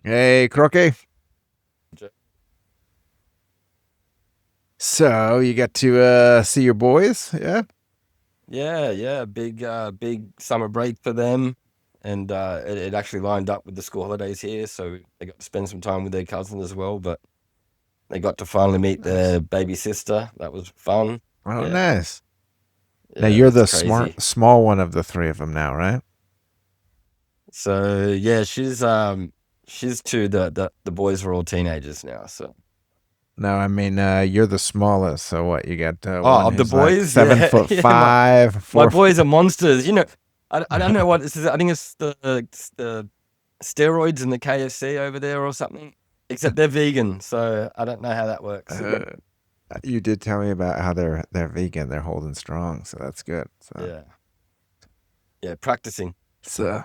Hey, Croquet. So you got to see your boys, yeah? Yeah, big summer break for them, and it actually lined up with the school holidays here, so they got to spend some time with their cousin as well. But they got to finally meet Nice. their baby sister. That was fun. Oh, Yeah, nice. Now yeah, you're it's the crazy. small one of the three of them now, right? So yeah, she's two. The boys are all teenagers now. So No, I mean you're the smallest. So what? You got one of the who's like boys, seven yeah, foot yeah. My five, my four. boys are monsters. I don't know what this is. I think it's the steroids in the KFC over there or something. Except they're vegan, so I don't know how that works. uh, you did tell me about how they're vegan. They're holding strong, so that's good. Yeah, yeah, practicing, So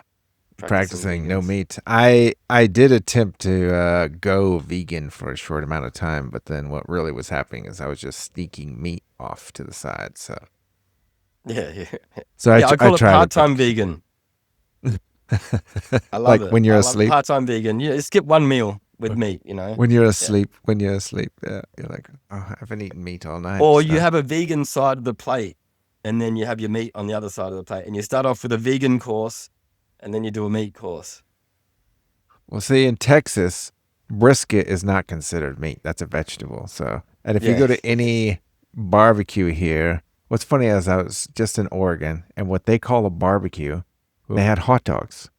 practicing practicing no vegans. meat. I did attempt to go vegan for a short amount of time, but then what really was happening is I was just sneaking meat off to the side. Yeah, yeah, So yeah. I I call it tried it, but part-time vegan. I love like it. when you're I love it. asleep, Part-time vegan. You skip one meal with meat. Yeah. when you're asleep, yeah, you're like, oh, I haven't eaten meat all night. Or you So have a vegan side of the plate, and then you have your meat on the other side of the plate, and you start off with a vegan course, and then you do a meat course. we'll see. In Texas, brisket is not considered meat. That's a vegetable. So, and if you go Yeah, to any barbecue here, what's funny is I was just in Oregon, and what they call a barbecue, they had hot dogs.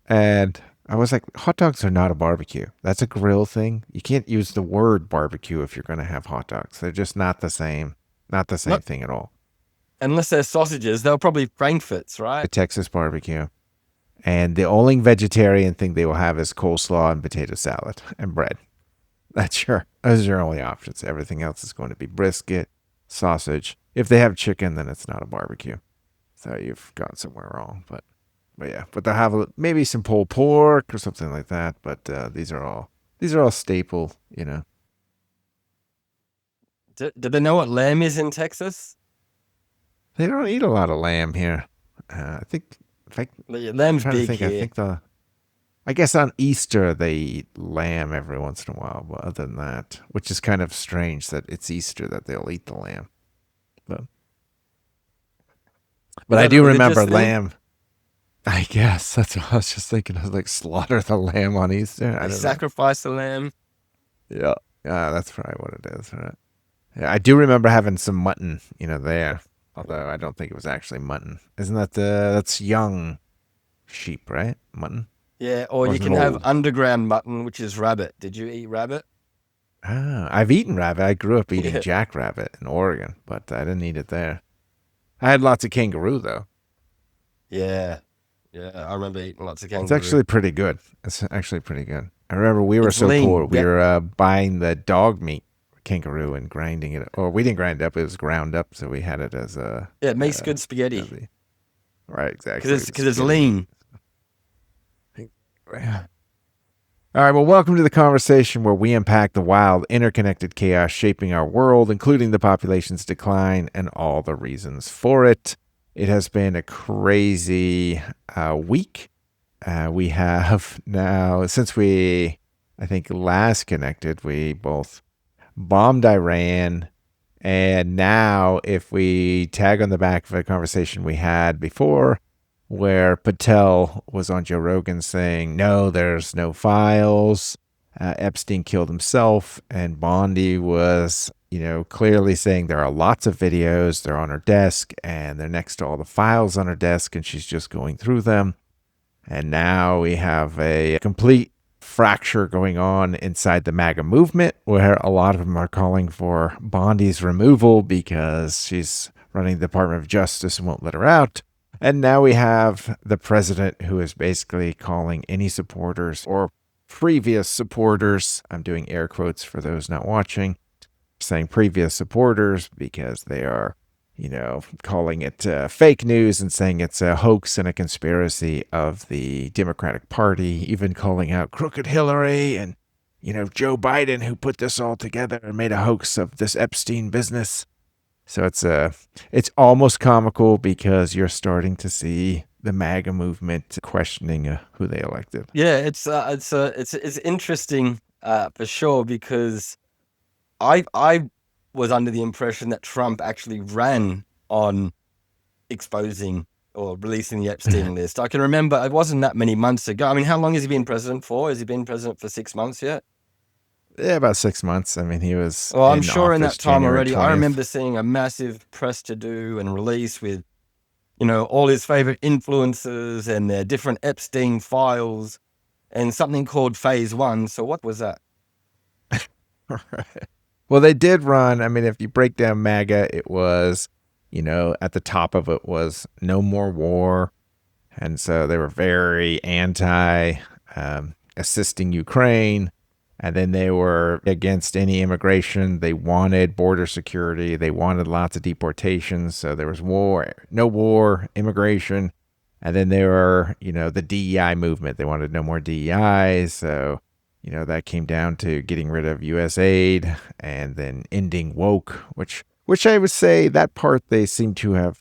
And I was like, hot dogs are not a barbecue. That's a grill thing. You can't use the word barbecue if you're going to have hot dogs. They're just not the same. Not the same not thing at all. unless they're sausages. They're probably frankfurts, The right? Texas barbecue. And the only vegetarian thing they will have is coleslaw and potato salad and bread. That's your those are your only options. Everything else is going to be brisket, sausage. If they have chicken, then it's not a barbecue. So you've gone somewhere wrong. But yeah, but they'll have maybe some pulled pork or something like that. But these are all staple. You know, Do they know what lamb is in Texas? they don't eat a lot of lamb here. I think. In fact, I'm Lamb's trying to big think. I here. think the. I guess on Easter they eat lamb every once in a while. But other than that, which is kind of strange that it's Easter that they'll eat the lamb. But Is I that a do religious remember thing? lamb. I guess that's what I was just thinking. I was like, slaughter the lamb on Easter. I They don't know. sacrifice the lamb. Yeah. Yeah, that's probably what it is, right? Yeah, I do remember having some mutton, there. Although I don't think it was actually mutton. Isn't that's young sheep, right? Mutton? Yeah, or Or you is it can have old? underground mutton, which is rabbit. Did you eat rabbit? Ah, I've eaten rabbit. I grew up eating Yeah, jackrabbit in Oregon, but I didn't eat it there. I had lots of kangaroo though. yeah, yeah. I remember eating lots of It's kangaroo. actually pretty good. It's actually pretty good. I remember we were It's so poor. lean. We Yeah, were buying the dog meat kangaroo and grinding it. Or we didn't grind it up. It was ground up, so we had it as a, yeah. It makes good spaghetti the right because exactly it's the because it's spaghetti meat. lean. Yeah. All right. Well, welcome to the conversation where we unpack the wild, interconnected chaos shaping our world, including the population's decline and all the reasons for it. It has been a crazy week. We have now, since I think, last connected, we both bombed Iran. And now, if we tag on the back of a conversation we had before, where Patel was on Joe Rogan saying, no, there's no files. Epstein killed himself. And Bondi was, clearly saying there are lots of videos. They're on her desk and they're next to all the files on her desk and she's just going through them. And now we have a complete fracture going on inside the MAGA movement where a lot of them are calling for Bondi's removal because she's running the Department of Justice and won't let her out. And now we have the president who is basically calling any supporters or previous supporters, I'm doing air quotes for those not watching, saying previous supporters because they are calling it fake news and saying it's a hoax and a conspiracy of the Democratic Party, even calling out crooked Hillary and, Joe Biden who put this all together and made a hoax of this Epstein business. So it's almost comical because you're starting to see the MAGA movement questioning who they elected. Yeah, it's interesting for sure, because I was under the impression that Trump actually ran on exposing or releasing the Epstein list. I can remember it wasn't that many months ago. I mean, how long has he been president for? Has he been president for 6 months yet? Yeah, about 6 months. I mean, he was Well, I'm in sure in office that time January already, I 20th. remember seeing a massive press to do and release with, all his favorite influencers and their different Epstein files and something called Phase 1. So what was that? Well, they did run. I mean, if you break down MAGA, it was, at the top of it was no more war. And so they were very anti assisting Ukraine. And then they were against any immigration. They wanted border security. They wanted lots of deportations. So there was war, no war, immigration. And then they were, the DEI movement. They wanted no more DEI. So, that came down to getting rid of U.S. aid and then ending woke, which I would say that part they seem to have,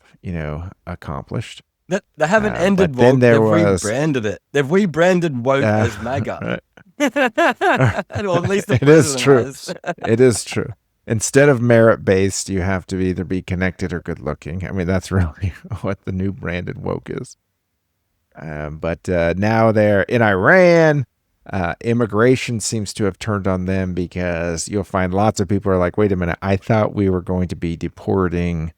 accomplished. They haven't ended But then woke. there They've was rebranded it. They've rebranded woke as MAGA. right. Or at least the It is president true. has. It is true. Instead of merit based, you have to either be connected or good looking. I mean, that's really what the new branded woke is. But now they're in Iran. Immigration seems to have turned on them because you'll find lots of people are like, wait a minute, I thought we were going to be deporting,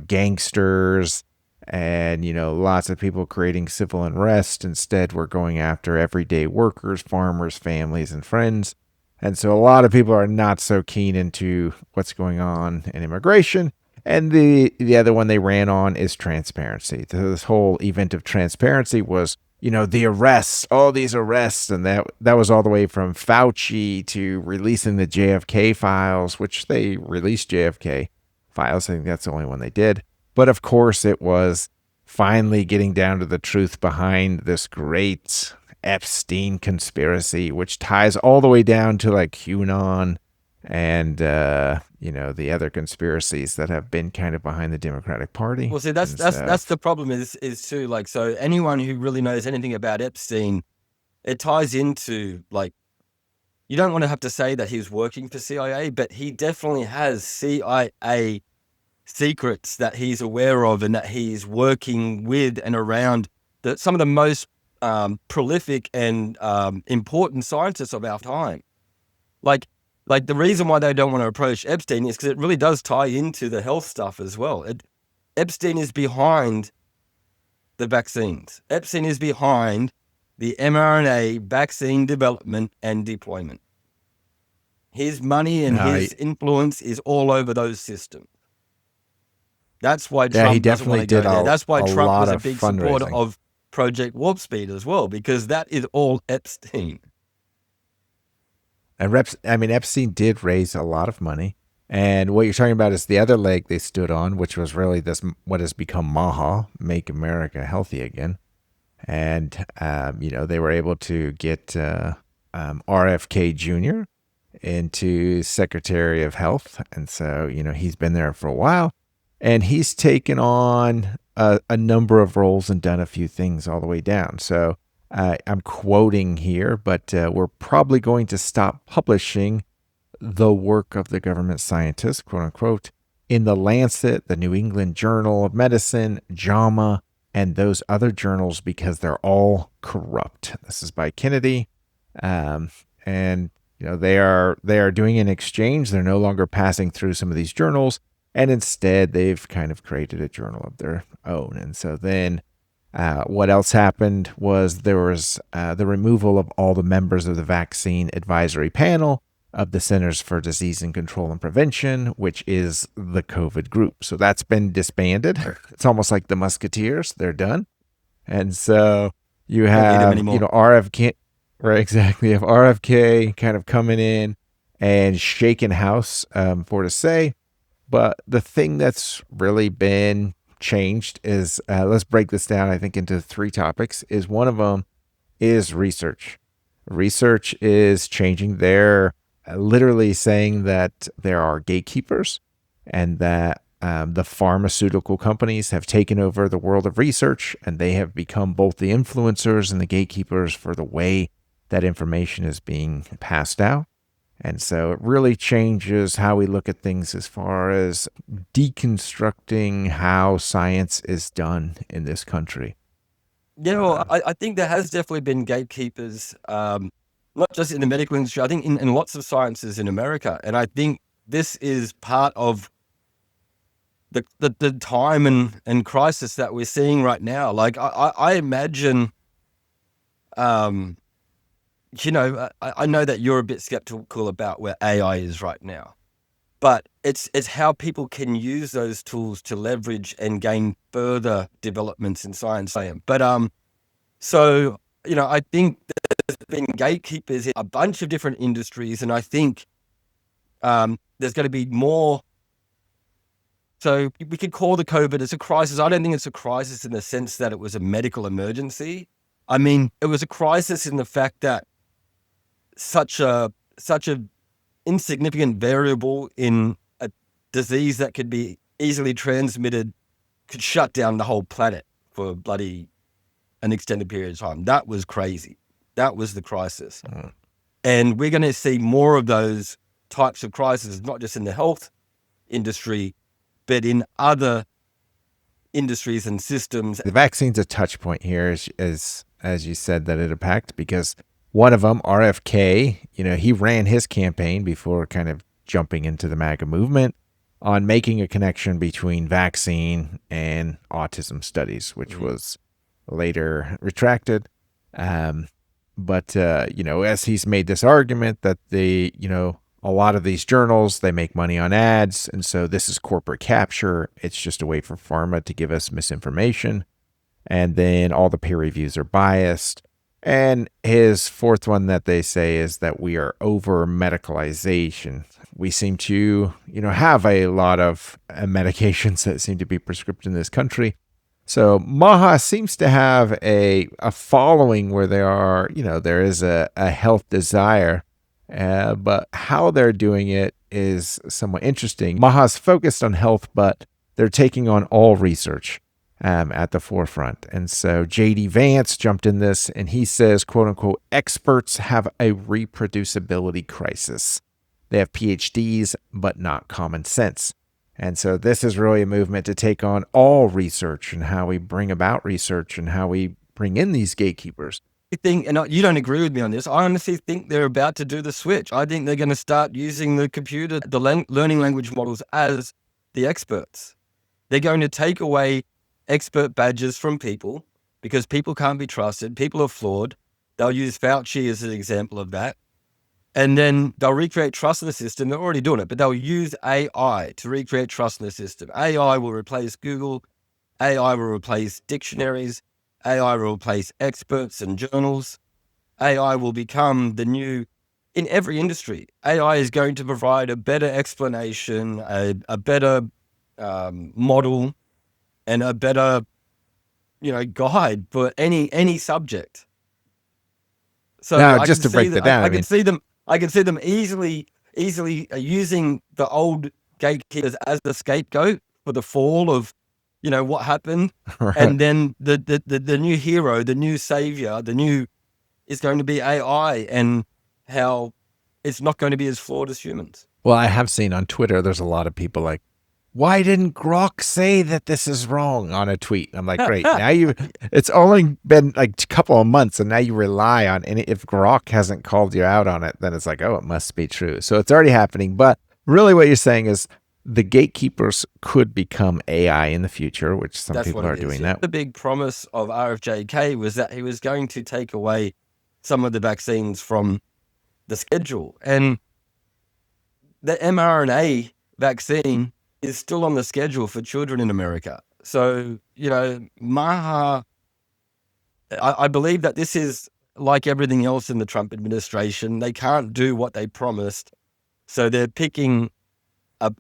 gangsters and, lots of people creating civil unrest. Instead, we're going after everyday workers, farmers, families, and friends. And so a lot of people are not so keen into what's going on in immigration. And the other one they ran on is transparency. This whole event of transparency was, the arrests, all these arrests, and that was all the way from Fauci to releasing the JFK files, which they released JFK files. I think that's the only one they did. But of course, it was finally getting down to the truth behind this great Epstein conspiracy, which ties all the way down to like QAnon and the other conspiracies that have been kind of behind the Democratic Party. Well, see, that's the problem is too, like, so anyone who really knows anything about Epstein, it ties into, like, you don't want to have to say that he's working for CIA, but he definitely has CIA secrets that he's aware of and that he's working with and around some of the most prolific and important scientists of our time. Like the reason why they don't want to approach Epstein is because it really does tie into the health stuff as well. Epstein is behind the vaccines. Epstein is behind the mRNA vaccine development and deployment. His money and his influence is all over those systems. That's why Trump he doesn't want definitely to go did there. That's why a Trump lot was a of big supporter fundraising. of Project Warp Speed as well, because that is all Epstein. And Epstein did raise a lot of money. And what you're talking about is the other leg they stood on, which was really this, what has become MAHA, Make America Healthy Again. And, they were able to get RFK Jr. into Secretary of Health. And so, he's been there for a while. And he's taken on a number of roles and done a few things all the way down. So I'm quoting here, but we're probably going to stop publishing the work of the government scientists, quote unquote, in the Lancet, the New England Journal of Medicine, JAMA, and those other journals because they're all corrupt. This is by Kennedy. And they are doing an exchange. They're no longer passing through some of these journals. And instead, they've kind of created a journal of their own. And so then what else happened was there was the removal of all the members of the vaccine advisory panel of the Centers for Disease and Control and Prevention, which is the COVID group. So that's been disbanded. It's almost like the Musketeers. They're done. And so you have, RFK, right, exactly. You have RFK kind of coming in and shaking house, for to say. But the thing that's really been changed is, let's break this down, I think, into 3 topics, is one of them is research. Research is changing. They're literally saying that there are gatekeepers and that the pharmaceutical companies have taken over the world of research, and they have become both the influencers and the gatekeepers for the way that information is being passed out. And so it really changes how we look at things as far as deconstructing how science is done in this country. Well, I think there has definitely been gatekeepers, not just in the medical industry, I think in lots of sciences in America. And I think this is part of the time and crisis that we're seeing right now. Like I imagine, I know that you're a bit skeptical about where AI is right now, but it's how people can use those tools to leverage and gain further developments in science. But so I think there's been gatekeepers in a bunch of different industries, and I think there's going to be more. So we could call the COVID as a crisis. I don't think it's a crisis in the sense that it was a medical emergency. I mean, it was a crisis in the fact that such a insignificant variable in a disease that could be easily transmitted could shut down the whole planet for bloody an extended period of time. That was crazy. That was the crisis. And we're going to see more of those types of crises, not just in the health industry, but in other industries and systems. The vaccine's a touch point here, as you said, that it impacted, because one of them, RFK, he ran his campaign before kind of jumping into the MAGA movement on making a connection between vaccine and autism studies, which was later retracted. But as he's made this argument that a lot of these journals, they make money on ads, and so this is corporate capture. It's just a way for pharma to give us misinformation, and then all the peer reviews are biased. And his fourth one that they say is that we are over medicalization. We seem to, have a lot of medications that seem to be prescribed in this country. So MAHA seems to have a following where there is a health desire. But how they're doing it is somewhat interesting. MAHA's focused on health, but they're taking on all research at the forefront. And so J.D. Vance jumped in this, and he says, quote unquote, experts have a reproducibility crisis. They have PhDs, but not common sense. And so this is really a movement to take on all research and how we bring about research and how we bring in these gatekeepers. Think, and you don't agree with me on this, I honestly think they're about to do the switch. I think they're going to start using the computer, the learning language models as the experts. They're going to take away expert badges from people because people can't be trusted. People are flawed. They'll use Fauci as an example of that. And then they'll recreate trust in the system. They're already doing it, but they'll use AI to recreate trust in the system. AI will replace Google. AI will replace dictionaries. AI will replace experts and journals. AI will become the new, in every industry, AI is going to provide a better explanation, a better model, and a better, guide for any subject. So now, just to break that down, I can see them easily using the old gatekeepers as the scapegoat for the fall of, what happened. Right. And then the new hero, the new savior, is going to be AI, and how it's not going to be as flawed as humans. Well, I have seen on Twitter, there's a lot of people like, why didn't Grok say that this is wrong on a tweet? I'm like, great. Now it's only been like a couple of months, and now you rely on, and if Grok hasn't called you out on it, then it's like, oh, it must be true. So it's already happening. But really what you're saying is the gatekeepers could become AI in the future, which some people are doing that. The big promise of RFJK was that he was going to take away some of the vaccines from the schedule. And the mRNA vaccine is still on the schedule for children in America. So, MAHA, I believe that this is like everything else in the Trump administration. They can't do what they promised. So they're picking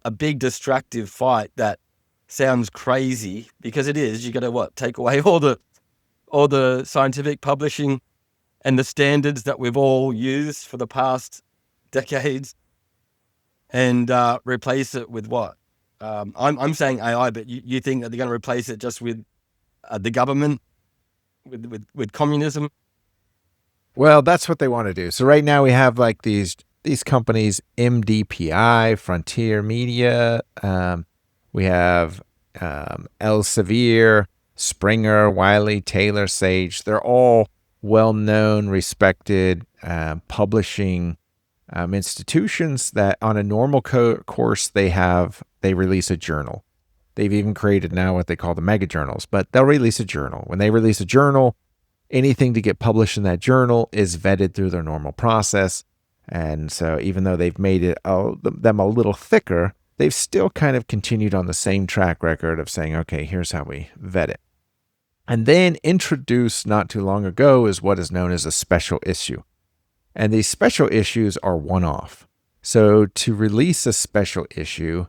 a big distractive fight that sounds crazy, because it is. You got to take away all the scientific publishing and the standards that we've all used for the past decades, and replace it with what? I'm saying AI, but you think that they're going to replace it just with the government, with communism? Well, that's what they want to do. So right now we have like these companies, MDPI, Frontier Media. We have Elsevier, Springer, Wiley, Taylor, Sage. They're all well-known, respected publishing institutions that, on a normal course, they release a journal. They've even created now what they call the mega journals, but they'll release a journal. When they release a journal, anything to get published in that journal is vetted through their normal process. And so even though they've made it them a little thicker, they've still kind of continued on the same track record of saying, okay, here's how we vet it. And then introduced not too long ago is what is known as a special issue. And these special issues are one-off. So to release a special issue,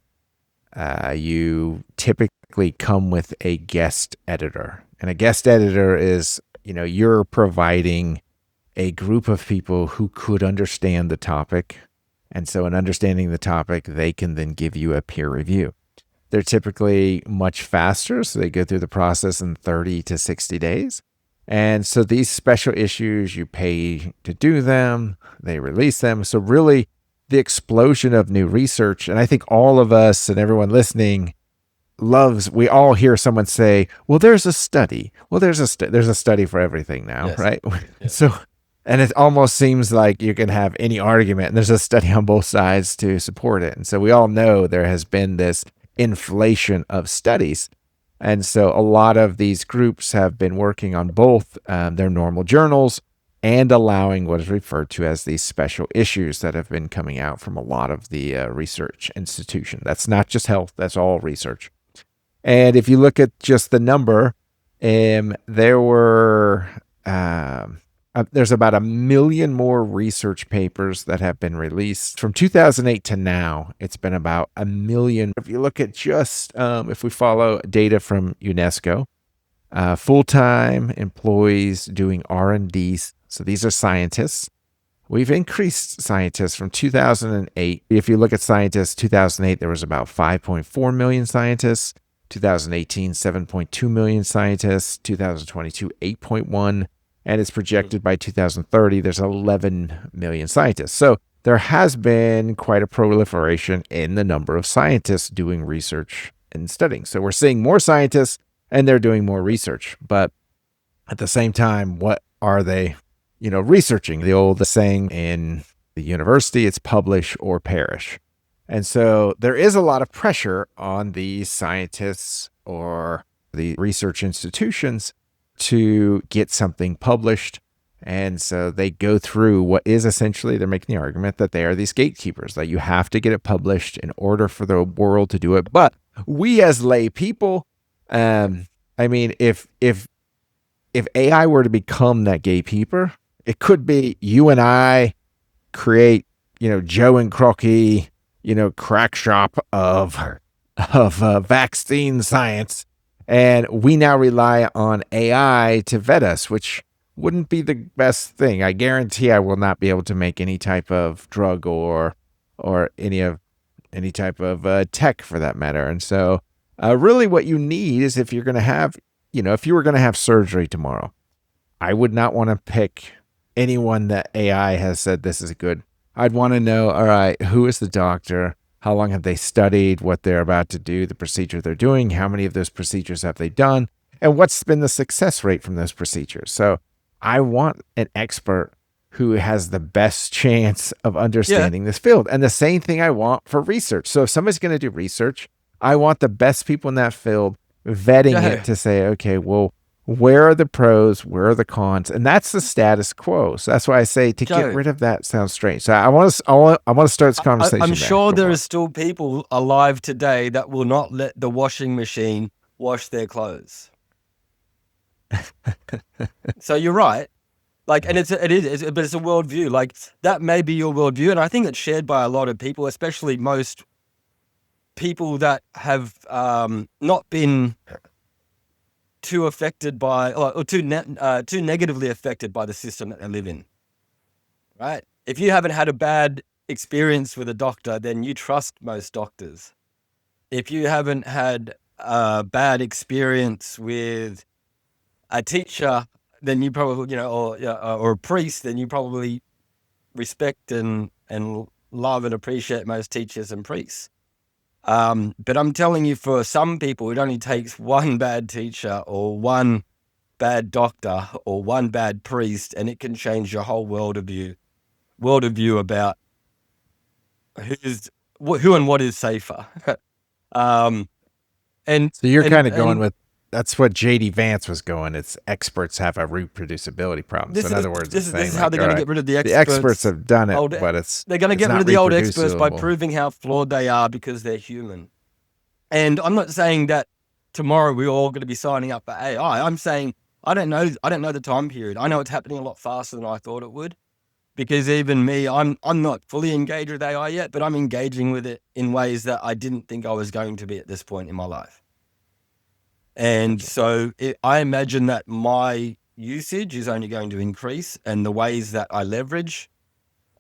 you typically come with a guest editor. And a guest editor is, you're providing a group of people who could understand the topic. And so in understanding the topic, they can then give you a peer review. They're typically much faster, so they go through the process in 30 to 60 days. And so these special issues, you pay to do them, they release them. So really, the explosion of new research, and I think all of us and everyone listening we all hear someone say, well, there's a study. Well, there's a study for everything now, Yes. right? Yes. So, and it almost seems like you can have any argument and there's a study on both sides to support it. And so we all know there has been this inflation of studies. And so a lot of these groups have been working on both their normal journals and allowing what is referred to as these special issues that have been coming out from a lot of the research institution. That's not just health, that's all research. And if you look at just the number, there's about 1 million more research papers that have been released. From 2008 to now, it's been about 1 million. If you look at just, if we follow data from UNESCO, full-time employees doing R&D, so these are scientists. We've increased scientists from 2008. If you look at scientists, 2008, there was about 5.4 million scientists. 2018, 7.2 million scientists. 2022, 8.1. And it's projected by 2030, there's 11 million scientists. So there has been quite a proliferation in the number of scientists doing research and studying. So we're seeing more scientists and they're doing more research. But at the same time, what are they, researching? The old saying in the university, it's publish or perish. And so there is a lot of pressure on these scientists or the research institutions to get something published. And so they go through what is essentially, they're making the argument that they are these gatekeepers, that you have to get it published in order for the world to do it. But we as lay people, if AI were to become that gatekeeper, it could be you and I create, Joe and Crocky, crack shop of vaccine science. And we now rely on AI to vet us, which wouldn't be the best thing. I guarantee I will not be able to make any type of drug or any type of tech for that matter. And so really what you need is if you're going to have, if you were going to have surgery tomorrow, I would not want to pick anyone that AI has said this is good. I'd want to know, all right, who is the doctor? How long have they studied what they're about to do, the procedure they're doing? How many of those procedures have they done? And what's been the success rate from those procedures? So I want an expert who has the best chance of understanding this field. And the same thing I want for research. So if somebody's going to do research, I want the best people in that field vetting it to say, okay, well, where are the pros? Where are the cons? And that's the status quo. So that's why I say to get rid of that sounds strange. So I want to start this conversation. I'm sure there are still people alive today that will not let the washing machine wash their clothes. So you're right. Like, and it is, but it's a worldview. Like that may be your worldview, and I think it's shared by a lot of people, especially most people that have not been too affected by, or too negatively affected by the system that they live in. Right? If you haven't had a bad experience with a doctor, then you trust most doctors. if you haven't had a bad experience with a teacher, then you probably, or a priest, then you probably respect and love and appreciate most teachers and priests. But I'm telling you, for some people, it only takes one bad teacher or one bad doctor or one bad priest, and it can change your whole worldview about who and what is safer. And So you're kind of going and with, that's what JD Vance was going. It's experts have a reproducibility problem. So in other words, it's this saying is how like, they're all going to right, get rid of the the experts. experts have done it, but they're going to get rid not of the old experts by reproducible. proving how flawed they are because they're human. And I'm not saying that tomorrow we're all going to be signing up for AI. I'm saying I don't know the time period. I know it's happening a lot faster than I thought it would, because even me, I'm not fully engaged with AI yet, but I'm engaging with it in ways that I didn't think I was going to be at this point in my life. And so I imagine that my usage is only going to increase, and the ways that I leverage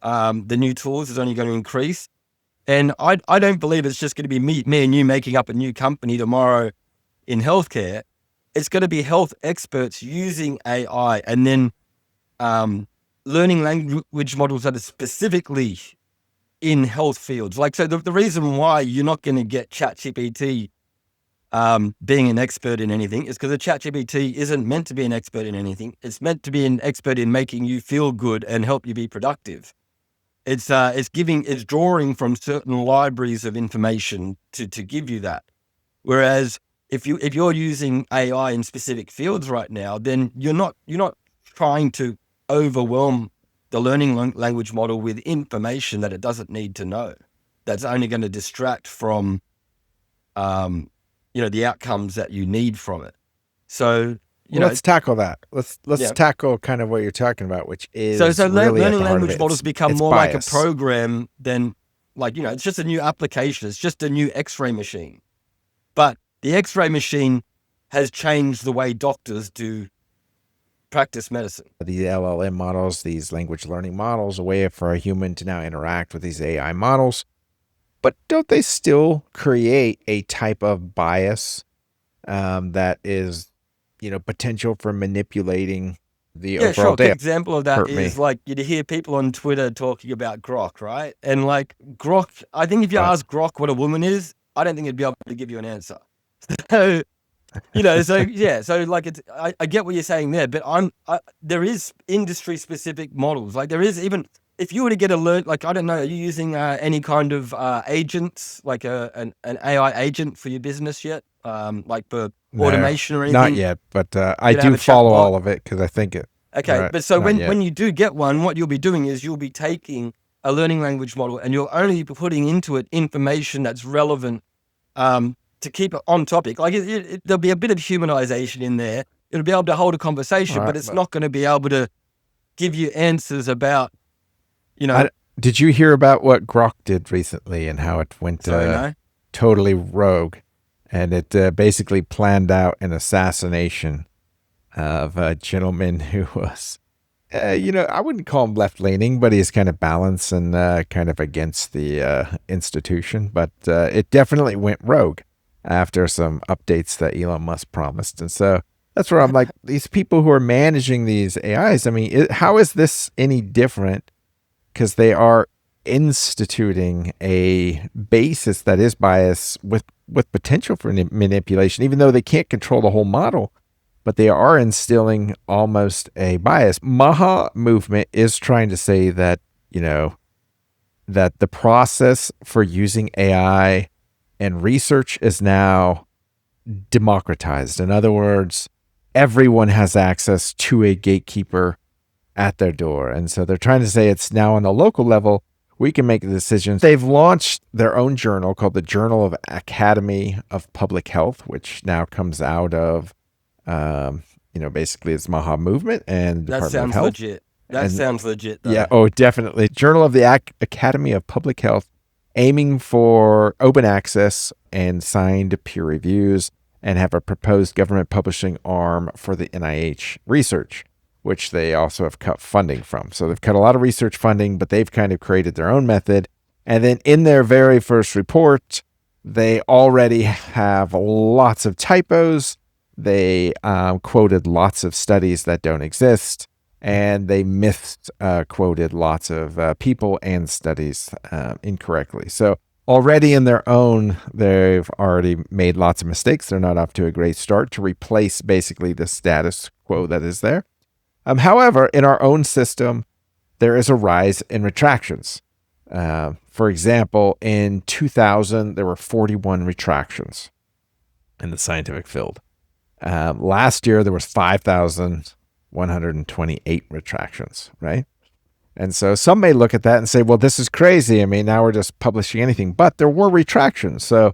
the new tools is only going to increase. And I don't believe it's just going to be me and you making up a new company tomorrow in healthcare. It's going to be health experts using AI and then learning language models that are specifically in health fields. Like, so the reason why you're not going to get ChatGPT being an expert in anything is because the ChatGPT isn't meant to be an expert in anything. It's meant to be an expert in making you feel good and help you be productive. It's drawing from certain libraries of information to give you that. Whereas if you're using AI in specific fields right now, then you're not trying to overwhelm the learning language model with information that it doesn't need to know. That's only going to distract from the outcomes that you need from it. So let's tackle that. Let's tackle kind of what you're talking about, which is so really learning at the heart of language it. models become it's more bias. like a program than it's just a new application. It's just a new X-ray machine. But the X-ray machine has changed the way doctors do practice medicine. The LLM models, these language learning models, a way for a human to now interact with these AI models. But don't they still create a type of bias that is, potential for manipulating the overall sure. data? Good example of that is like you'd hear people on Twitter talking about Grok, right? And like Grok, I think if you ask Grok what a woman is, I don't think it'd be able to give you an answer. So, so like I get what you're saying there, but there is industry specific models. Like there is, even if you were to get alert, like, I don't know, are you using any kind of agents, like an AI agent for your business yet? Like for automation or anything? Not yet, but I do follow all of it because I think it. Okay, right, but so when you do get one, what you'll be doing is you'll be taking a learning language model and you'll only be putting into it information that's relevant to keep it on topic. Like there'll be a bit of humanization in there. It'll be able to hold a conversation, but it's not going to be able to give you answers about, did you hear about what Grok did recently and how it went totally rogue? And it basically planned out an assassination of a gentleman who was, I wouldn't call him left-leaning, but he's kind of balanced and kind of against the institution. But it definitely went rogue after some updates that Elon Musk promised. And so that's where I'm like, these people who are managing these AIs, I mean, how is this any different? Because they are instituting a basis that is biased with potential for manipulation, even though they can't control the whole model, but they are instilling almost a bias. MAHA movement is trying to say that, that the process for using AI and research is now democratized. In other words, everyone has access to a gatekeeper at their door. And so they're trying to say it's now on the local level, we can make the decisions. They've launched their own journal called the Journal of Academy of Public Health, which now comes out of, basically it's MAHA movement and Department of Health. Legit. That sounds legit, though. Yeah, definitely. Journal of the Academy of Public Health, aiming for open access and signed peer reviews, and have a proposed government publishing arm for the NIH research, which they also have cut funding from. So they've cut a lot of research funding, but they've kind of created their own method. And then in their very first report, They already have lots of typos. They quoted lots of studies that don't exist, and they misquoted lots of people and studies incorrectly. So already in their own, they've already made lots of mistakes. They're not off to a great start to replace basically the status quo that is there. However, in our own system, there is a rise in retractions. For example, in 2000, there were 41 retractions in the scientific field. Last year, there was 5,128 retractions, right? And so some may look at that and say, well, this is crazy. I mean, now we're just publishing anything. But there were retractions. So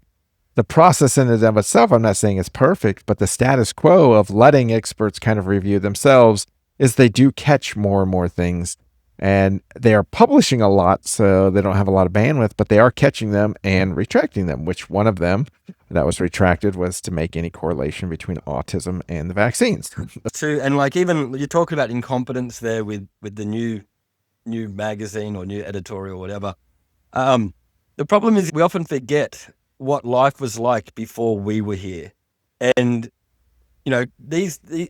the process in and of itself, I'm not saying it's perfect, but the status quo of letting experts kind of review themselves is they do catch more and more things. And they are publishing a lot, so they don't have a lot of bandwidth, but they are catching them and retracting them, which one of them that was retracted was to make any correlation between autism and the vaccines. And like, even you're talking about incompetence there with the new magazine or new editorial or whatever. The problem is we often forget what life was like before we were here. And, you know,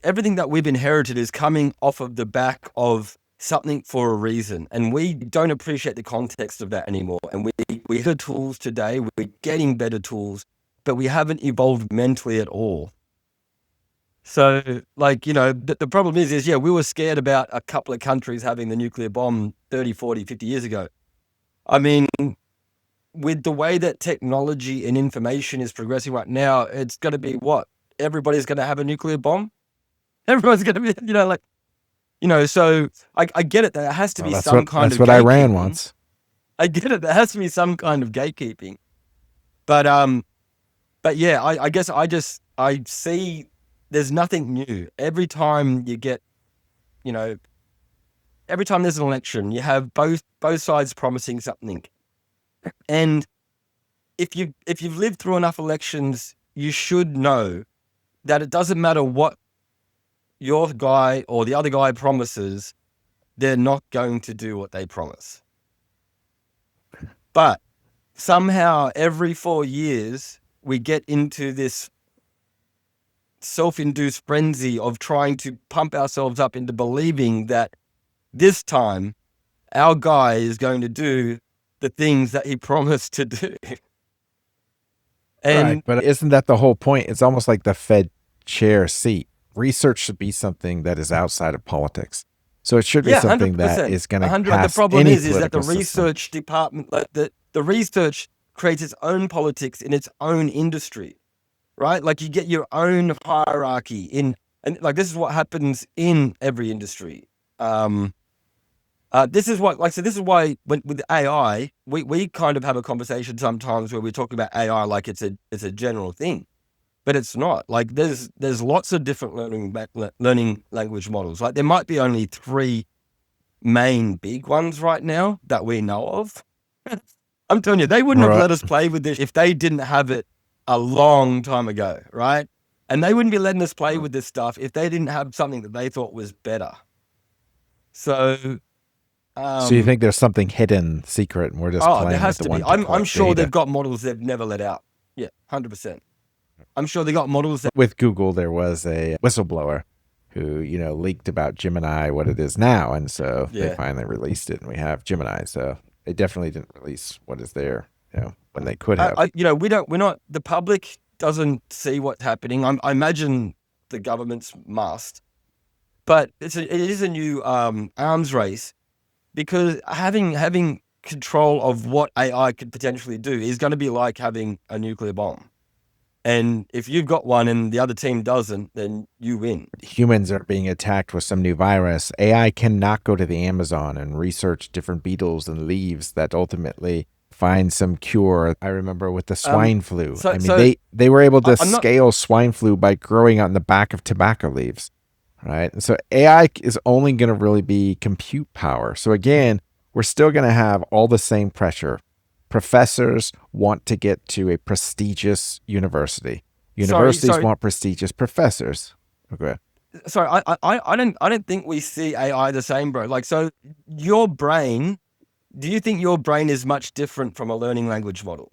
everything that we've inherited is coming off of the back of something for a reason. And we don't appreciate the context of that anymore. And we have tools today, we're getting better tools, but we haven't evolved mentally at all. So, like, you know, the problem is, yeah, we were scared about a couple of countries having the nuclear bomb 30, 40, 50 years ago. I mean, with the way that technology and information is progressing right now, it's going to be what? Everybody's going to have a nuclear bomb? Everyone's going to be, you know, like, you know, so I get it. There has to be some kind of gatekeeping. That's what Iran wants. I get it. There has to be some kind of gatekeeping. But yeah, I guess I see there's nothing new. Every time you get, you know, every time there's an election, you have both sides promising something. And if you've lived through enough elections, you should know that it doesn't matter what your guy or the other guy promises, they're not going to do what they promise. But somehow every 4 years, we get into this self-induced frenzy of trying to pump ourselves up into believing that this time our guy is going to do the things that he promised to do. And right, but isn't that the whole point? It's almost like the Fed chair seat. Research should be something that is outside of politics. So it should be something 100%. That is going to pass. The problem any is that the research system. Department, like the research creates its own politics in its own industry, right? Like you get your own hierarchy and like this is what happens in every industry. This is what, like, so this is why with AI, we kind of have a conversation sometimes where we talk about AI like it's a general thing. But it's not. Like there's lots of different learning language models. Like there might be only 3 main big ones right now that we know of. I'm telling you, they wouldn't have let us play with this if they didn't have it a long time ago, right? And they wouldn't be letting us play with this stuff if they didn't have something that they thought was better. So you think there's something hidden, secret, and we're just playing there has with the to be. I'm sure they've got models they've never let out. Yeah, 100%. I'm sure they got models that... With Google, there was a whistleblower who, you know, leaked about Gemini, what it is now. And so they finally released it and we have Gemini. So they definitely didn't release what is there, you know, when they could have. You know, the public doesn't see what's happening. I imagine the governments must, but it is a new arms race because having control of what AI could potentially do is going to be like having a nuclear bomb. And if you've got one and the other team doesn't, then you win. Humans are being attacked with some new virus. AI cannot go to the Amazon and research different beetles and leaves that ultimately find some cure. I remember with the swine flu. They were able to scale swine flu by growing on the back of tobacco leaves, right? And so AI is only going to really be compute power. So again, we're still going to have all the same pressure. Professors want to get to a prestigious university. Universities want prestigious professors. Okay. Sorry, I don't think we see AI the same, bro. Like, so your brain, do you think your brain is much different from a learning language model?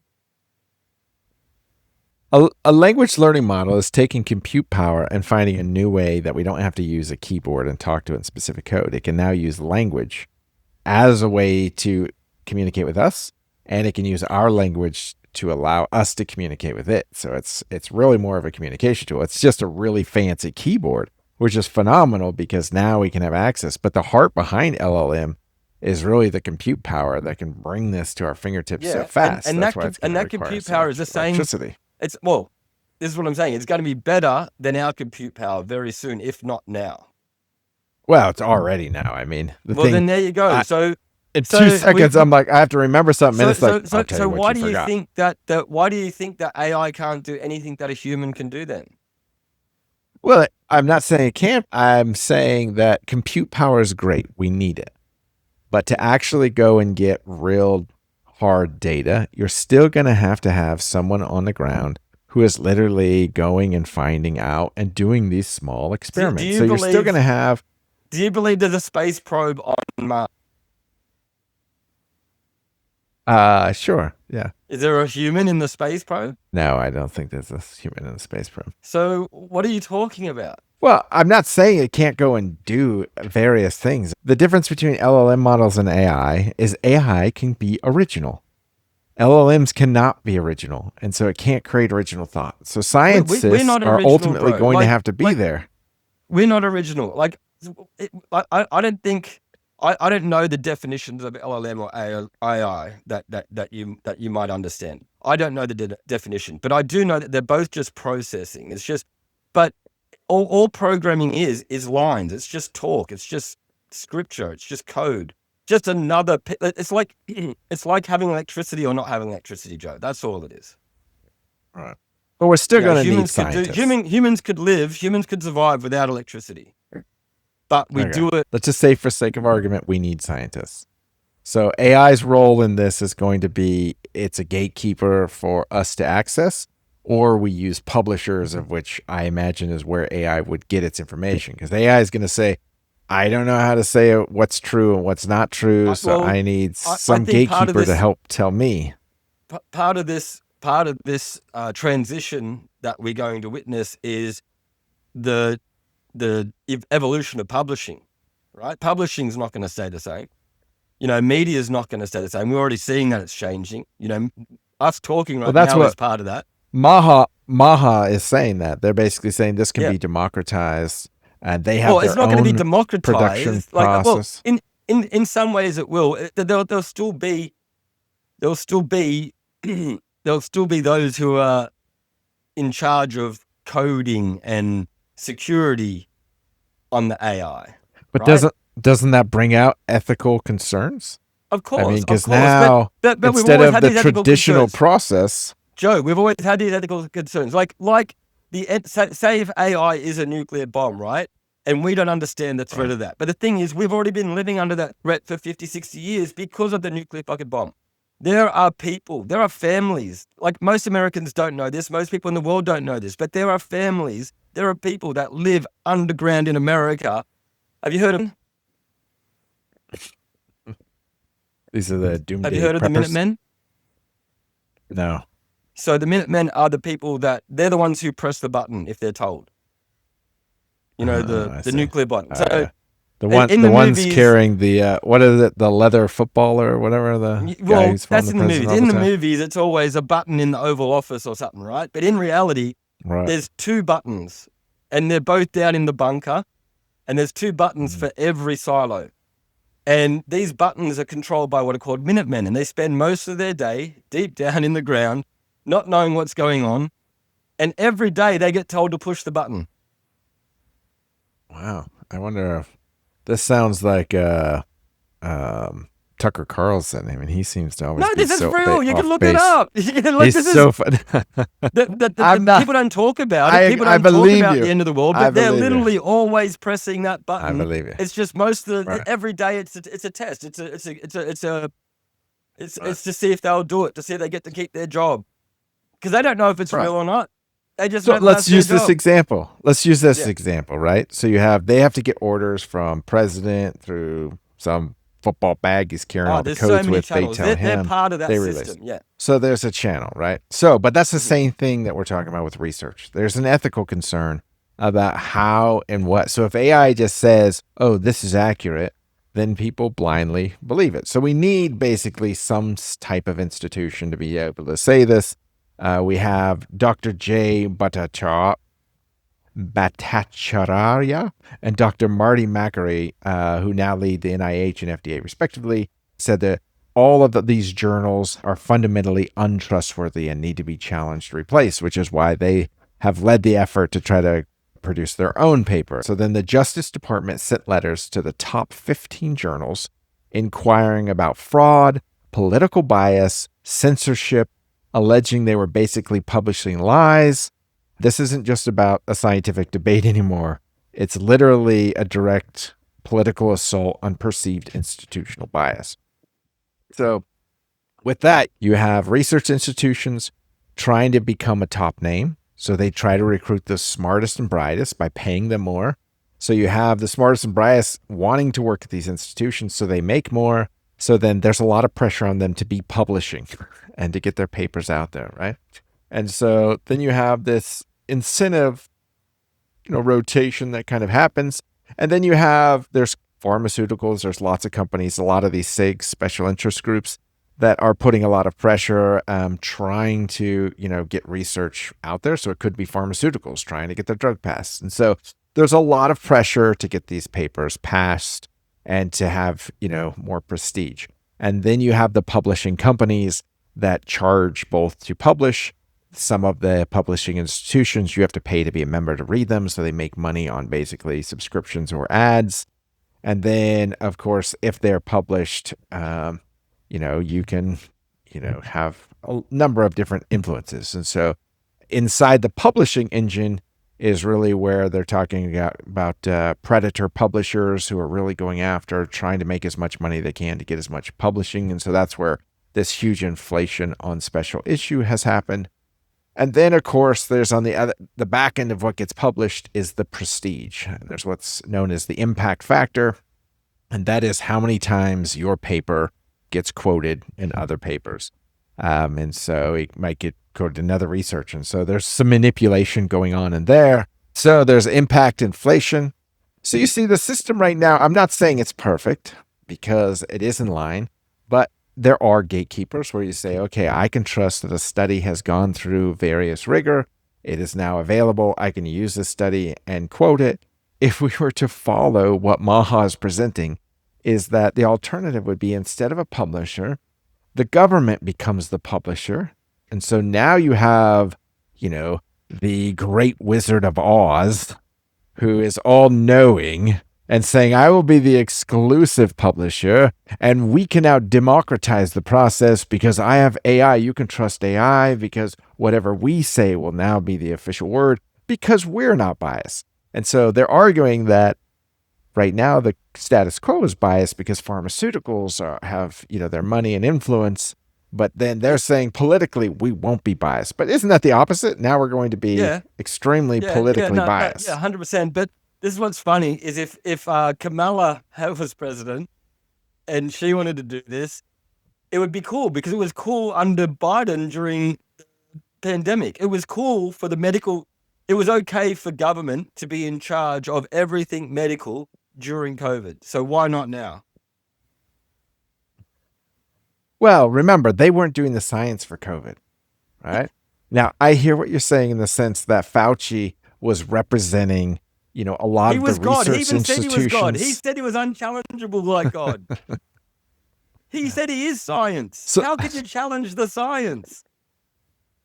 A language learning model is taking compute power and finding a new way that we don't have to use a keyboard and talk to it in specific code. It can now use language as a way to communicate with us, and it can use our language to allow us to communicate with it. So it's really more of a communication tool. It's just a really fancy keyboard, which is phenomenal because now we can have access. But the heart behind LLM is really the compute power that can bring this to our fingertips so fast. And That's why it's that compute power is the same. Electricity. This is what I'm saying. It's going to be better than our compute power very soon, if not now. Well, it's already now. I mean, then there you go. In 2 seconds, I'm like, I have to remember something. So why do you think that AI can't do anything that a human can do then? Well, I'm not saying it can't. I'm saying that compute power is great. We need it. But to actually go and get real hard data, you're still going to have someone on the ground who is literally going and finding out and doing these small experiments. You're still going to have... Do you believe there's a space probe on Mars? Sure. Yeah. Is there a human in the space probe? No, I don't think there's a human in the space probe. So what are you talking about? Well, I'm not saying it can't go and do various things. The difference between LLM models and AI is AI can be original. LLMs cannot be original, and so it can't create original thought. So scientists are ultimately going to have to be there. We're not original. I don't think... I don't know the definitions of LLM or AI that you might understand. I don't know the definition, but I do know that they're both just processing. It's just, but all programming is lines. It's just talk. It's just scripture. It's just code. Just another. It's like having electricity or not having electricity, Joe. That's all it is. Right. But we're still going to need scientists. Humans could live. Humans could survive without electricity. But we do it. Let's just say, for sake of argument, we need scientists. So AI's role in this is going to be, it's a gatekeeper for us to access, or we use publishers, of which I imagine is where AI would get its information. Because AI is going to say, I don't know how to say what's true and what's not true, so I need some gatekeeper to help tell me. Part of this transition that we're going to witness is the evolution of publishing, right? Publishing is not going to stay the same. Media is not going to stay the same. We're already seeing that it's changing. Us talking now is part of that. MAHA is saying that. They're basically saying this can be democratized, and they have their own production process. In some ways it will. There'll still be those who are in charge of coding and security on the AI. But right? doesn't that bring out ethical concerns? Of course. I mean, because now but instead of the traditional process, Joe, we've always had these ethical concerns. Say if AI is a nuclear bomb, right? And we don't understand the threat of that. But the thing is, we've already been living under that threat for 50, 60 years because of the nuclear fucking bomb. There are people, there are families, like most Americans don't know this, most people in the world don't know this, but there are families, there are people that live underground in America. Have you heard of them? These are the doomsday. Have you heard of the Minutemen? No. So the Minutemen are the people they're the ones who press the button if they're told. The nuclear button. So the ones movies, carrying the what is it? The leather footballer or whatever. Guy who's that's in the movies. In the movies, it's always a button in the Oval Office or something, right? But in reality, there's two buttons, and they're both down in the bunker, and there's two buttons for every silo, and these buttons are controlled by what are called Minutemen, and they spend most of their day deep down in the ground, not knowing what's going on, and every day they get told to push the button. Wow, I wonder if. This sounds like Tucker Carlson. I mean, he seems to always be this is real. You can look it up. He's so fun. People don't talk about it. People don't talk about the end of the world, but they're literally always pressing that button. I believe you. It's just most of the every day. It's a test. It's to see if they'll do it, to see if they get to keep their job, because they don't know if it's real or not. Let's use this example. Example, right? So they have to get orders from president through some football bag he's carrying Oh, all the there's so codes many with. They channels. tell They're him, part of that they release. system. Yeah. So there's a channel, right? So, but that's the Mhm. same thing that we're talking about with research. There's an ethical concern about how and what. So if AI just says, oh, this is accurate, then people blindly believe it. So we need basically some type of institution to be able to say this. We have Dr. Jay Bhattacharya and Dr. Marty Makary, who now lead the NIH and FDA respectively, said that all of these journals are fundamentally untrustworthy and need to be challenged to replace, which is why they have led the effort to try to produce their own paper. So then the Justice Department sent letters to the top 15 journals inquiring about fraud, political bias, censorship, alleging they were basically publishing lies. This isn't just about a scientific debate anymore. It's literally a direct political assault on perceived institutional bias. So, with that, you have research institutions trying to become a top name. So, they try to recruit the smartest and brightest by paying them more. So, you have the smartest and brightest wanting to work at these institutions so they make more. So, then there's a lot of pressure on them to be publishing and to get their papers out there, right? And so then you have this incentive, rotation that kind of happens. And then there's pharmaceuticals, there's lots of companies, a lot of these SIGs, special interest groups, that are putting a lot of pressure, trying to, get research out there. So it could be pharmaceuticals trying to get their drug passed. And so there's a lot of pressure to get these papers passed and to have, more prestige. And then you have the publishing companies that charge both to publish. Some of the publishing institutions, you have to pay to be a member to read them. So they make money on basically subscriptions or ads. And then, of course, if they're published, you can, have a number of different influences. And so inside the publishing engine is really where they're talking about predator publishers who are really going after trying to make as much money they can to get as much publishing. And so that's where this huge inflation on special issue has happened. And then, of course, there's on the back end of what gets published is the prestige. There's what's known as the impact factor, and that is how many times your paper gets quoted in other papers. And so it might get quoted in other research. And so there's some manipulation going on in there. So there's impact inflation. So you see the system right now, I'm not saying it's perfect because it is in line, but there are gatekeepers where you say, okay, I can trust that a study has gone through various rigor. It is now available. I can use this study and quote it. If we were to follow what MAHA is presenting, is that the alternative would be instead of a publisher, the government becomes the publisher. And so now you have, the great Wizard of Oz, who is all knowing and saying, I will be the exclusive publisher, and we can now democratize the process because I have AI. You can trust AI because whatever we say will now be the official word because we're not biased. And so they're arguing that right now the status quo is biased because pharmaceuticals have, their money and influence. But then they're saying politically we won't be biased. But isn't that the opposite? Now we're going to be extremely politically biased. 100%. But this is what's funny is if Kamala was president and she wanted to do this, it would be cool because it was cool under Biden during the pandemic. It was cool for the medical. It was okay for government to be in charge of everything medical during COVID. So why not now? Well, remember, they weren't doing the science for COVID, right? Now, I hear what you're saying in the sense that Fauci was representing, a lot He of was the God. He research even said he was God. institutions. He said he was unchallengeable like God. He said he is science. So- How could you challenge the science?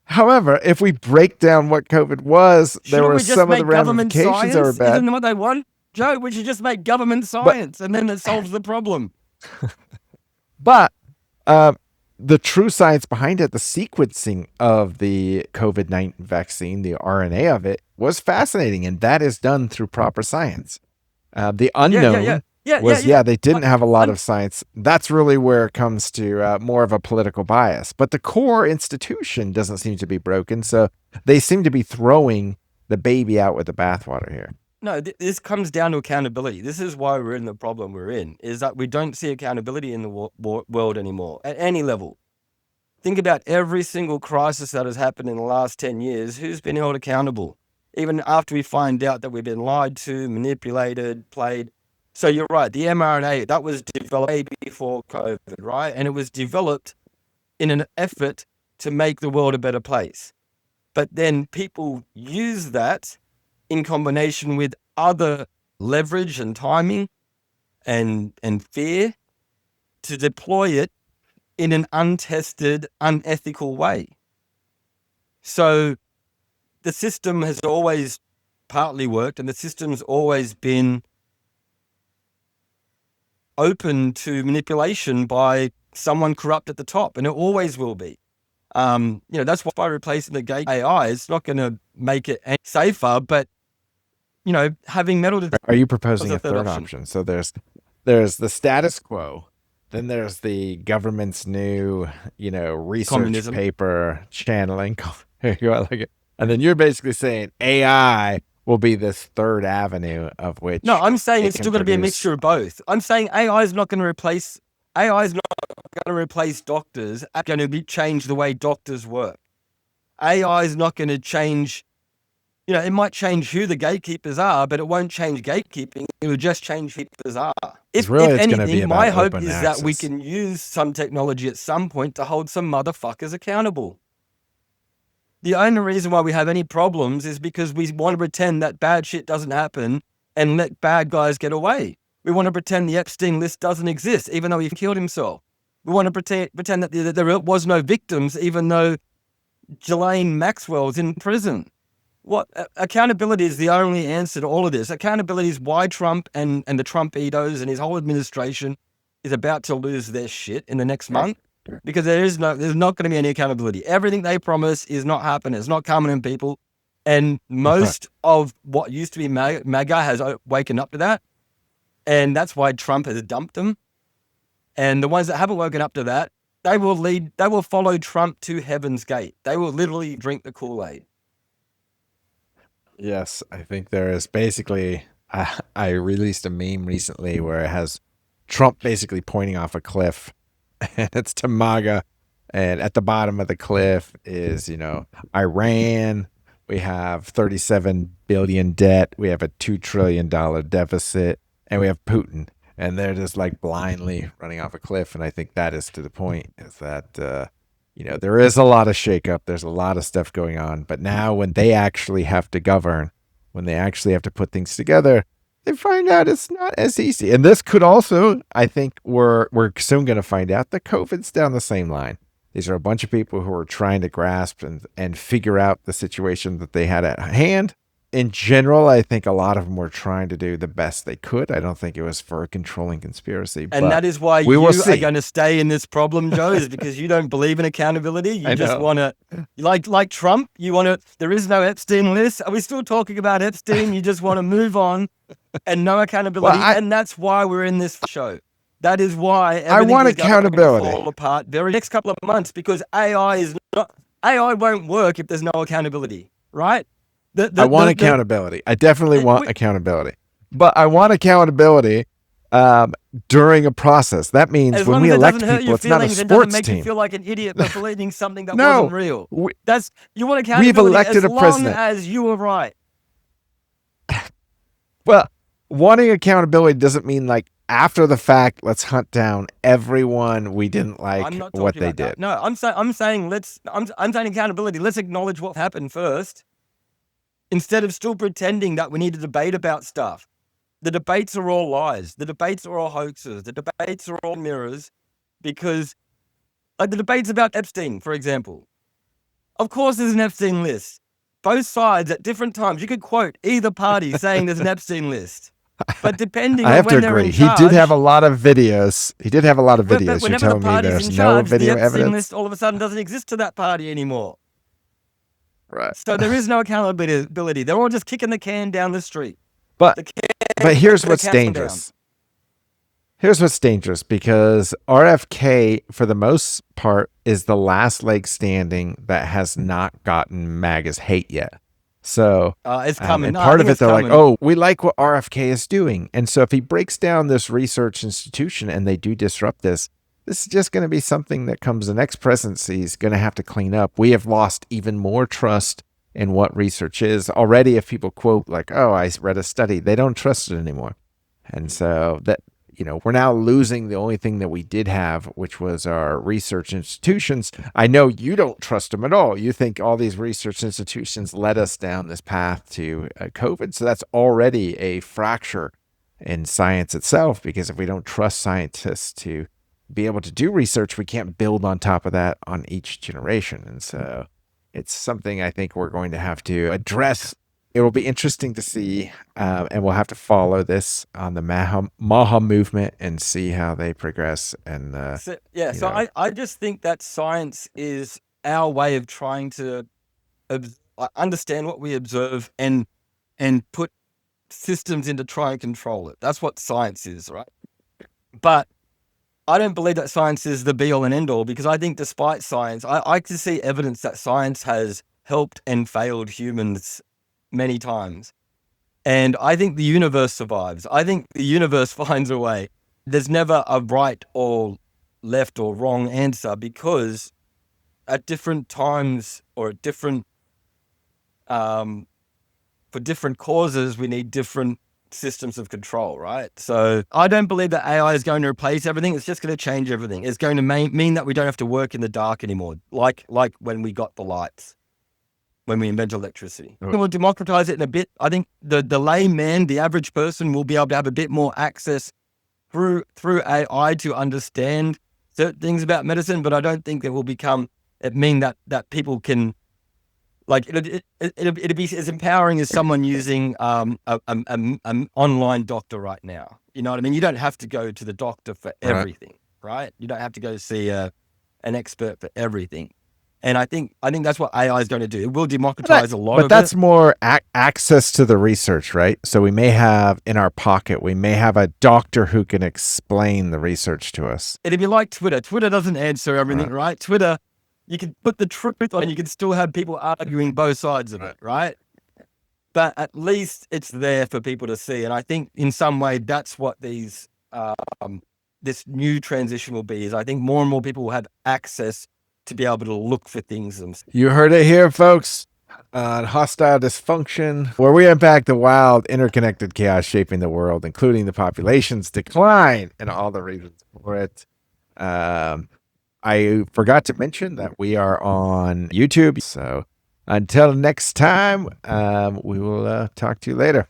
However, if we break down what COVID was, there Shouldn't were we just some of the make government ramifications that were science? bad. Isn't what they want? Joe, we should just make government science and then it solves the problem. But the true science behind it, the sequencing of the COVID-19 vaccine, the RNA of it, was fascinating, and that is done through proper science. The unknown they didn't have a lot of science. That's really where it comes to more of a political bias. But the core institution doesn't seem to be broken, so they seem to be throwing the baby out with the bathwater here. No, this comes down to accountability. This is why we're in the problem we're in, is that we don't see accountability in the world anymore at any level. Think about every single crisis that has happened in the last 10 years. Who's been held accountable? Even after we find out that we've been lied to, manipulated, played. So you're right. The mRNA, that was developed way before COVID, right? And it was developed in an effort to make the world a better place. But then people use that in combination with other leverage and timing and fear to deploy it in an untested, unethical way. So the system has always partly worked, and the system's always been open to manipulation by someone corrupt at the top, and it always will be. That's why replacing the gate AI is not going to make it any safer, but having metal detectors. Are you proposing a third option? So there's the status quo, then there's the government's new, research Communism. paper channeling. And then you're basically saying AI will be this third avenue of which. No, I'm saying it's still going to be a mixture of both. I'm saying AI is not going to replace doctors. It's going to change the way doctors work. AI is not going to change. It might change who the gatekeepers are, but it won't change gatekeeping. It will just change who gatekeepers are. If anything, my hope is that we can use some technology at some point to hold some motherfuckers accountable. The only reason why we have any problems is because we want to pretend that bad shit doesn't happen and let bad guys get away. We want to pretend the Epstein list doesn't exist, even though he killed himself. We want to pretend that there was no victims, even though Ghislaine Maxwell's in prison. Accountability is the only answer to all of this. Accountability is why Trump and the Trumpitos and his whole administration is about to lose their shit in the next month, because there's not going to be any accountability. Everything they promise is not happening. It's not coming in, people. And most of what used to be MAGA has woken up to that. And that's why Trump has dumped them. And the ones that haven't woken up to that, they will follow Trump to heaven's gate. They will literally drink the Kool-Aid. Yes, I think there is basically, I released a meme recently where it has Trump basically pointing off a cliff, and it's to MAGA, and at the bottom of the cliff is, Iran, we have 37 billion debt, we have a $2 trillion deficit, and we have Putin, and they're just like blindly running off a cliff. And I think that is to the point, is that, there is a lot of shakeup. There's a lot of stuff going on. But now when they actually have to govern, when they actually have to put things together, they find out it's not as easy. And this could also, I think we're soon going to find out that COVID's down the same line. These are a bunch of people who are trying to grasp and figure out the situation that they had at hand. In general, I think a lot of them were trying to do the best they could. I don't think it was for a controlling conspiracy. And that is why you are going to stay in this problem, Joe, is because you don't believe in accountability. You just want to, like Trump, you want to, there is no Epstein list. Are we still talking about Epstein? You just want to move on and no accountability. And that's why we're in this show. That is why I want accountability. Fall apart very next couple of months, because AI won't work if there's no accountability, right? I want accountability. I definitely want accountability. But I want accountability during a process. That means when we elect people, it's not a sports team. It doesn't make you feel like an idiot for believing something that wasn't real. You want accountability. We've elected a president. As long as you were right. Well, wanting accountability doesn't mean like after the fact, let's hunt down everyone we didn't like what they did. No, I'm saying accountability. Let's acknowledge what happened first, instead of still pretending that we need to debate about stuff. The debates are all lies. The debates are all hoaxes. The debates are all mirrors, because like the debates about Epstein, for example. Of course there's an Epstein list. Both sides at different times. You could quote either party saying there's an Epstein list. But depending on when they're in charge, he did have a lot of videos. You're telling me there's no video evidence. The Epstein list all of a sudden doesn't exist to that party anymore. Right. So there is no accountability. They're all just kicking the can down the street. But here's what's dangerous. Here's what's dangerous, because RFK, for the most part, is the last leg standing that has not gotten MAGA's hate yet. So It's coming. and No, I part think of it, it's they're like, coming. oh, we like what RFK is doing. And so if he breaks down this research institution and they do disrupt this is just going to be something that comes the next presidency is going to have to clean up. We have lost even more trust in what research is already. If people quote like, oh, I read a study, they don't trust it anymore. And so that, we're now losing the only thing that we did have, which was our research institutions. I know you don't trust them at all. You think all these research institutions led us down this path to COVID. So that's already a fracture in science itself, because if we don't trust scientists to be able to do research, we can't build on top of that on each generation. And so it's something I think we're going to have to address. It will be interesting to see, and we'll have to follow this on the MAHA movement and see how they progress. And So I just think that science is our way of trying to understand what we observe and put systems in to try and control it. That's what science is, right? But I don't believe that science is the be all and end all, because I think despite science, I can see evidence that science has helped and failed humans many times. And I think the universe survives. I think the universe finds a way. There's never a right or left or wrong answer, because at different times or at different, for different causes, we need different systems of control, right? So I don't believe that AI is going to replace everything. It's just going to change everything. It's going to mean that we don't have to work in the dark anymore, like when we got the lights, when we invented electricity. We'll democratize it in a bit. I think the layman, the average person, will be able to have a bit more access through AI to understand certain things about medicine, but I don't think it will mean that people can, like, it'd be as empowering as someone using an online doctor right now. You know what I mean? You don't have to go to the doctor for everything, right? You don't have to go see an expert for everything. And I think that's what AI is going to do. It will democratize a lot of it. But that's more access to the research, right? So we may have in our pocket, we may have a doctor who can explain the research to us. It'd be like Twitter. Twitter doesn't answer everything, right? Twitter, you can put the truth on, and you can still have people arguing both sides of it, right? But at least it's there for people to see. And I think in some way that's what this new transition will be, is I think more and more people will have access to be able to look for things themselves. You heard it here, folks, on Hostile Dysfunction, where we unpack the wild, interconnected chaos shaping the world, including the population's decline and all the reasons for it. I forgot to mention that we are on YouTube. So until next time, we will talk to you later.